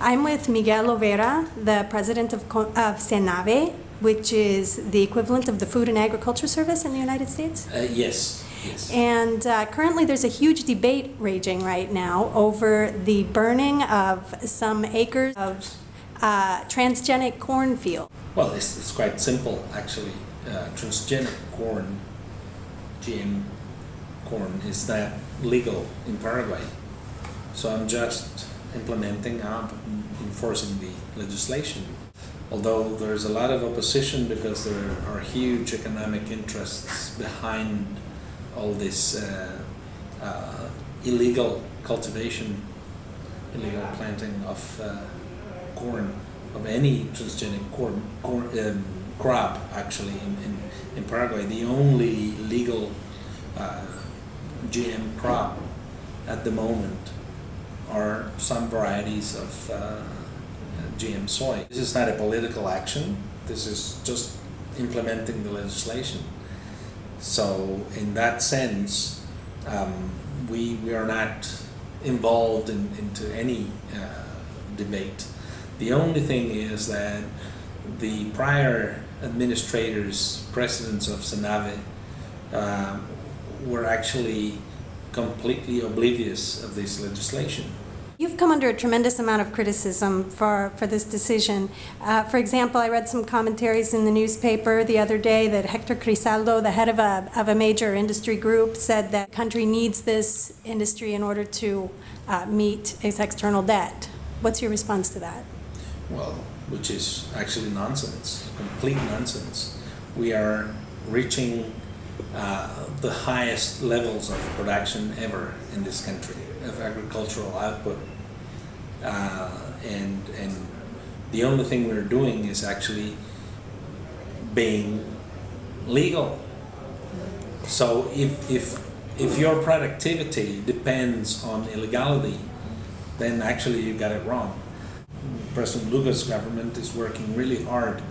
I'm with Miguel Lovera, the president of SENAVE, which is the equivalent of the Food and Agriculture Service in the United States. Yes. And currently there's a huge debate raging right now over the burning of some acres of transgenic cornfield. Well, it's quite simple, actually. Transgenic corn, GM corn, is not legal in Paraguay. So I'm just implementing and enforcing the legislation. Although there's a lot of opposition because there are huge economic interests behind all this illegal cultivation, illegal planting of corn, of any transgenic crop actually in Paraguay. The only legal GM crop at the moment are some varieties of GM soy. This is not a political action, this is just implementing the legislation. So in that sense, we are not involved into any debate. The only thing is that the prior administrators, presidents of SENAVE, were actually completely oblivious of this legislation. You've come under a tremendous amount of criticism for this decision. For example, I read some commentaries in the newspaper the other day that Hector Crisaldo, the head of a major industry group, said that the country needs this industry in order to meet its external debt. What's your response to that? Well, which is actually nonsense, complete nonsense. We are reaching the highest levels of production ever in this country of agricultural output, and the only thing we're doing is actually being legal. So if your productivity depends on illegality, then actually you got it wrong. President Luga's government is working really hard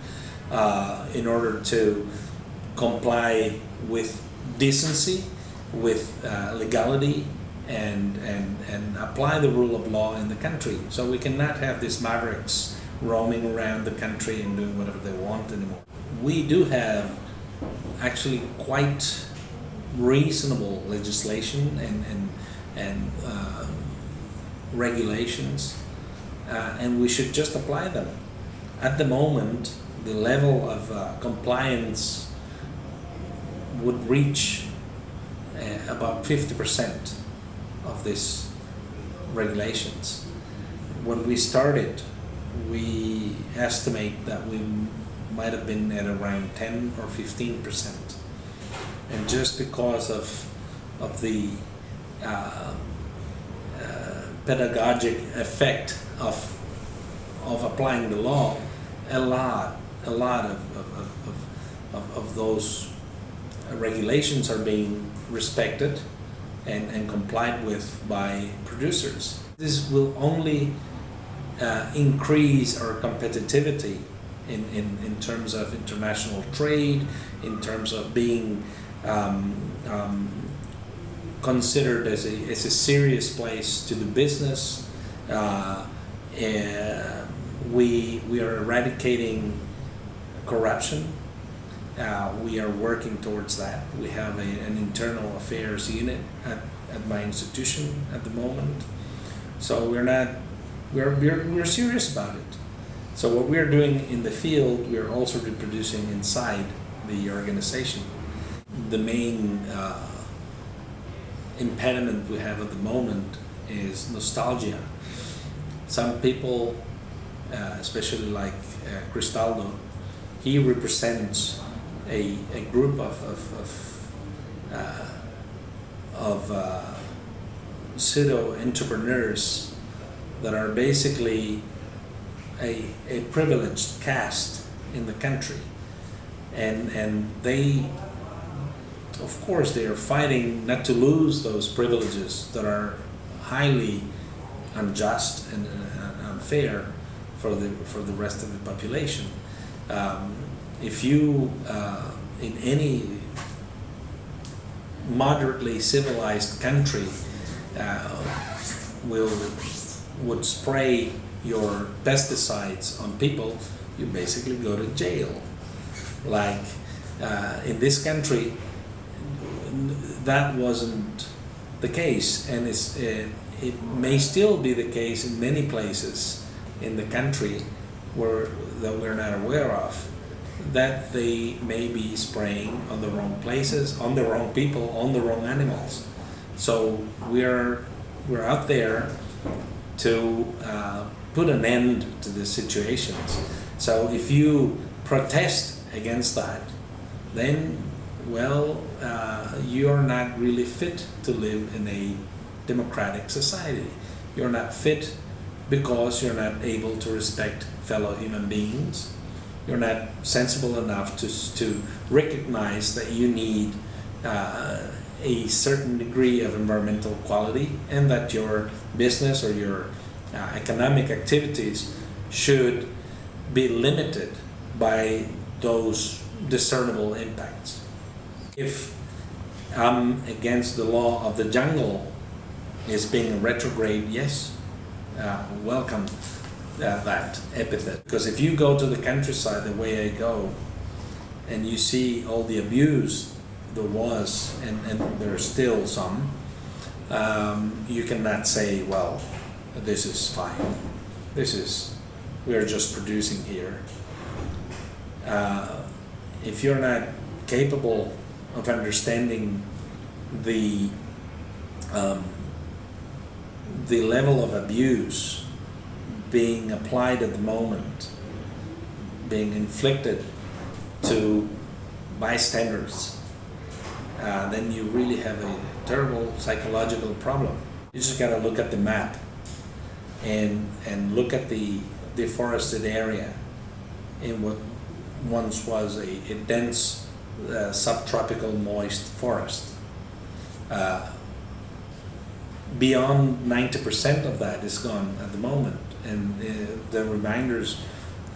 in order to comply with decency, with legality, and apply the rule of law in the country. So we cannot have these mavericks roaming around the country and doing whatever they want anymore. We do have actually quite reasonable legislation and regulations, and we should just apply them. At the moment, the level of compliance would reach about 50% of these regulations. When we started, we estimate that we might have been at around 10 or 15%. And just because of the pedagogic effect of applying the law, a lot of those regulations are being respected and complied with by producers. This will only increase our competitivity in terms of international trade, in terms of being considered as a serious place to do business. We are eradicating corruption. We are working towards that. We have an internal affairs unit at my institution at the moment. So we're serious about it. So what we're doing in the field, we're also reproducing inside the organization. The main impediment we have at the moment is nostalgia. Some people, especially like Cristaldo, he represents a group of pseudo entrepreneurs that are basically a privileged caste in the country, and they, of course, they are fighting not to lose those privileges that are highly unjust and unfair for the rest of the population. If you in any moderately civilized country would spray your pesticides on people, you basically go to jail. Like in this country, that wasn't the case, and it may still be the case in many places in the country that we're not aware of, that they may be spraying on the wrong places, on the wrong people, on the wrong animals. So we're out there to put an end to these situations. So if you protest against that, then, well, you're not really fit to live in a democratic society. You're not fit because you're not able to respect fellow human beings. You're not sensible enough to recognize that you need a certain degree of environmental quality, and that your business or your economic activities should be limited by those discernible impacts. If I'm against the law of the jungle is being a retrograde, yes, welcome that epithet. Because if you go to the countryside the way I go, and you see all the abuse there was, and there's still some, you cannot say, well, this is fine. We're just producing here. If you're not capable of understanding the level of abuse being applied at the moment, being inflicted to bystanders, then you really have a terrible psychological problem. You just got to look at the map and look at the deforested area in what once was a dense subtropical moist forest. Beyond 90% of that is gone at the moment, and the reminders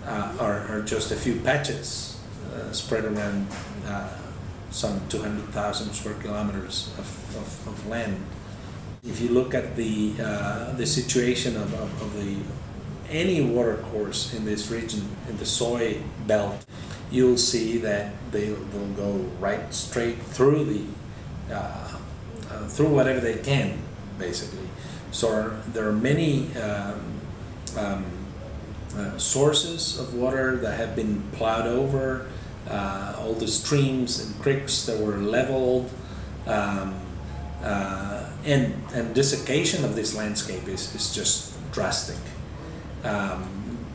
are just a few patches spread around some 200,000 square kilometers of land. If you look at the situation of any water course in this region, in the soy belt, you'll see that they'll go right straight through through whatever they can, basically. So there are many sources of water that have been plowed over, all the streams and creeks that were leveled, and desiccation of this landscape is just drastic.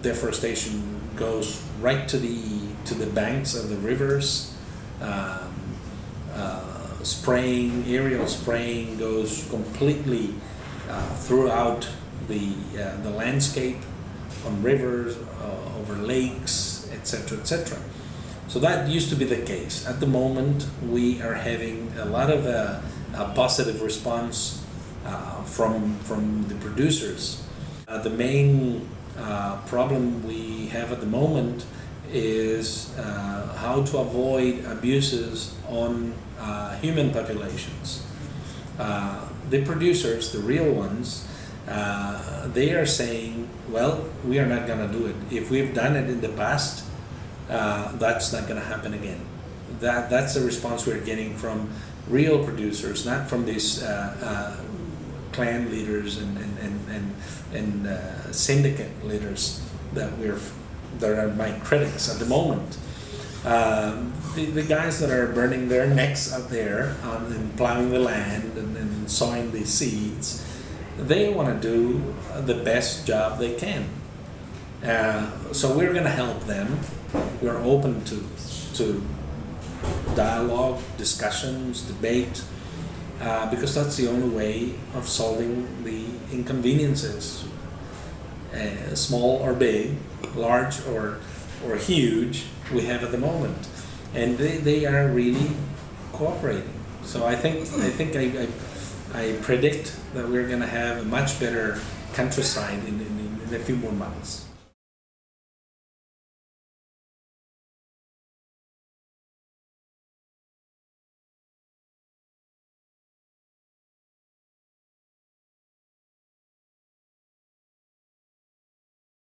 Deforestation goes right to the banks of the rivers. Aerial spraying goes completely throughout the landscape, on rivers, over lakes, etc., etc. So that used to be the case. At the moment, we are having a lot of a positive response from the producers. The main problem we have at the moment is how to avoid abuses on human populations. The producers, the real ones, they are saying, well, we are not going to do it. If we've done it in the past, that's not going to happen again. That's the response we're getting from real producers, not from these clan leaders and syndicate leaders that are my critics at the moment. The guys that are burning their necks out there and plowing the land and sowing the seeds, they want to do the best job they can. So we're going to help them. We're open to dialogue, discussions, debate, because that's the only way of solving the inconveniences, small or big, large or huge, we have at the moment, and they are really cooperating. So I think I predict that we're going to have a much better countryside in a few more months.